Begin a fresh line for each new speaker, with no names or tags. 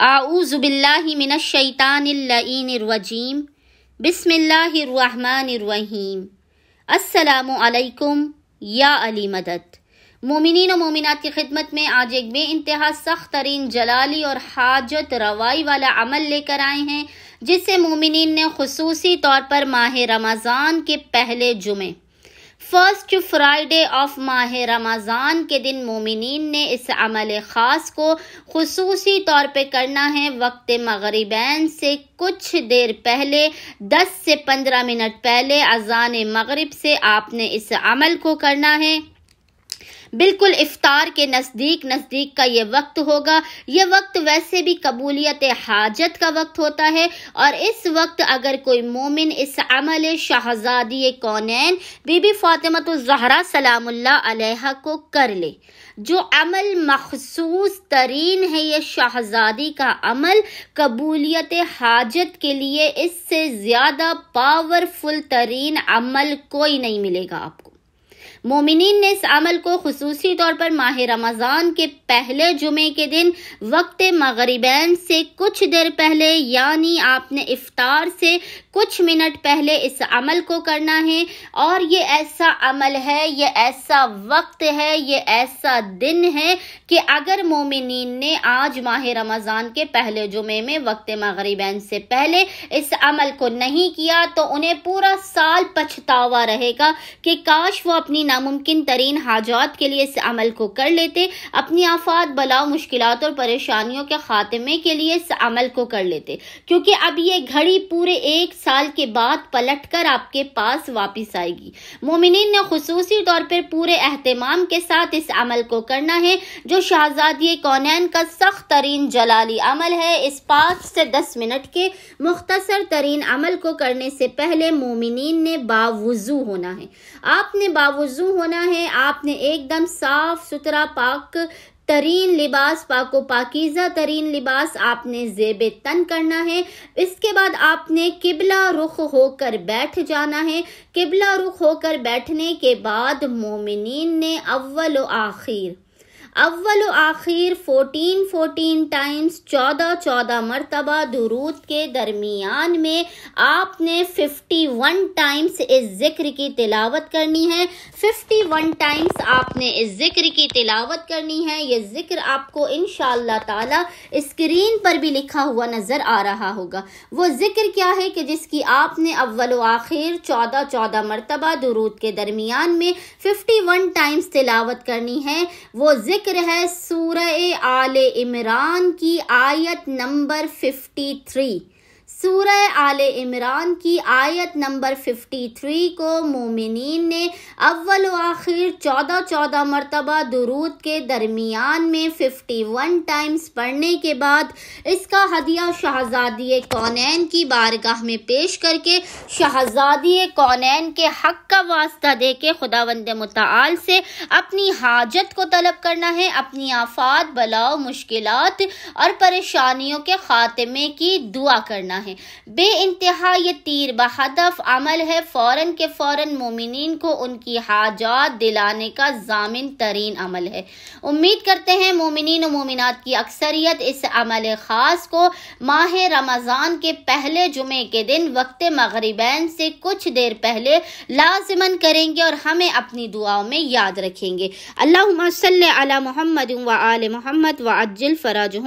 اعوذ باللہ من الشیطان اللعین الرجیم بسم اللہ الرحمن الرحیم۔ السلام علیکم یا علی مدد۔ مومنین و مومنات کی خدمت میں آج ایک بے انتہا سخت ترین جلالی اور حاجت روائی والا عمل لے کر آئے ہیں، جس سے مومنین نے خصوصی طور پر ماہ رمضان کے پہلے جمعے فرسٹ فرائیڈے آف ماہ رمضان کے دن مومنین نے اس عمل خاص کو خصوصی طور پہ کرنا ہے۔ وقت مغربین سے کچھ دیر پہلے 10 سے 15 منٹ پہلے اذان مغرب سے آپ نے اس عمل کو کرنا ہے۔ بالکل افطار کے نزدیک کا یہ وقت ہوگا۔ یہ وقت ویسے بھی قبولیت حاجت کا وقت ہوتا ہے، اور اس وقت اگر کوئی مومن اس عمل شہزادی کونین بی بی فاطمہ الزہرا سلام اللہ علیہا کو کر لے، جو عمل مخصوص ترین ہے، یہ شہزادی کا عمل قبولیت حاجت کے لیے اس سے زیادہ پاورفل ترین عمل کوئی نہیں ملے گا آپ کو۔ مومنین نے اس عمل کو خصوصی طور پر ماہ رمضان کے پہلے جمعے کے دن وقت مغربین سے کچھ دیر پہلے، یعنی آپ نے افطار سے کچھ منٹ پہلے اس عمل کو کرنا ہے۔ اور یہ ایسا عمل ہے، یہ ایسا وقت ہے، یہ ایسا دن ہے کہ اگر مومنین نے آج ماہ رمضان کے پہلے جمعے میں وقت مغربین سے پہلے اس عمل کو نہیں کیا تو انہیں پورا سال پچھتاوا رہے گا کہ کاش وہ اپنی ناممکن ترین حاجات کے لیے اس عمل کو کر لیتے، اپنی آفات، بلاؤ، مشکلات اور پریشانیوں کے خاتمے کے لیے اس عمل کو کر لیتے، کیونکہ اب یہ گھڑی پورے 1 سال کے بعد پلٹ کر آپ کے پاس واپس آئے گی۔ مومنین نے خصوصی طور پر پورے اہتمام کے ساتھ اس عمل کو کرنا ہے، جو شہزادی کونین کا سخت ترین جلالی عمل ہے۔ اس 5 سے 10 منٹ کے مختصر ترین عمل کو کرنے سے پہلے مومنین نے باوضو ہونا ہے۔ آپ نے باوضو ہونا ہے، آپ نے ایک دم صاف ستھرا پاک ترین لباس، پاک و پاکیزہ ترین لباس آپ نے زیب تن کرنا ہے۔ اس کے بعد آپ نے قبلہ رخ ہو کر بیٹھ جانا ہے۔ قبلہ رخ ہو کر بیٹھنے کے بعد مومنین نے اول و آخر 14 ٹائمز 14 مرتبہ درود کے درمیان میں آپ نے 51 ٹائمز اس ذکر کی تلاوت کرنی ہے۔ 51 ٹائمز آپ نے اس ذکر کی تلاوت کرنی ہے۔ یہ ذکر آپ کو انشاءاللہ تعالی اسکرین پر بھی لکھا ہوا نظر آ رہا ہوگا۔ وہ ذکر کیا ہے کہ جس کی آپ نے اول و آخر 14 مرتبہ درود کے درمیان میں 51 ٹائمز تلاوت کرنی ہے؟ وہ ذکر ہے سورہ آل عمران کی آیت نمبر 53۔ سورہ آل عمران کی آیت نمبر 53 کو مومنین نے اول و آخر 14 مرتبہ درود کے درمیان میں 51 ٹائمز پڑھنے کے بعد اس کا ہدیہ شہزادی کونین کی بارگاہ میں پیش کر کے شہزادی کونین کے حق کا واسطہ دے کے خداوند متعال سے اپنی حاجت کو طلب کرنا ہے، اپنی آفات، بلاؤ، مشکلات اور پریشانیوں کے خاتمے کی دعا کرنا ہے۔ بے انتہا یہ تیر بہدف عمل ہے، فوراً کے فوراً مومنین کو ان کی حاجات دلانے کا ضامن ترین عمل ہے۔ امید کرتے ہیں مومنین و مومنات کی اکثریت اس عمل خاص کو ماہ رمضان کے پہلے جمعے کے دن وقت مغربین سے کچھ دیر پہلے لازماً کریں گے اور ہمیں اپنی دعاؤں میں یاد رکھیں گے۔ اللہم صلی علی محمد و آل محمد وعجل فرجہم۔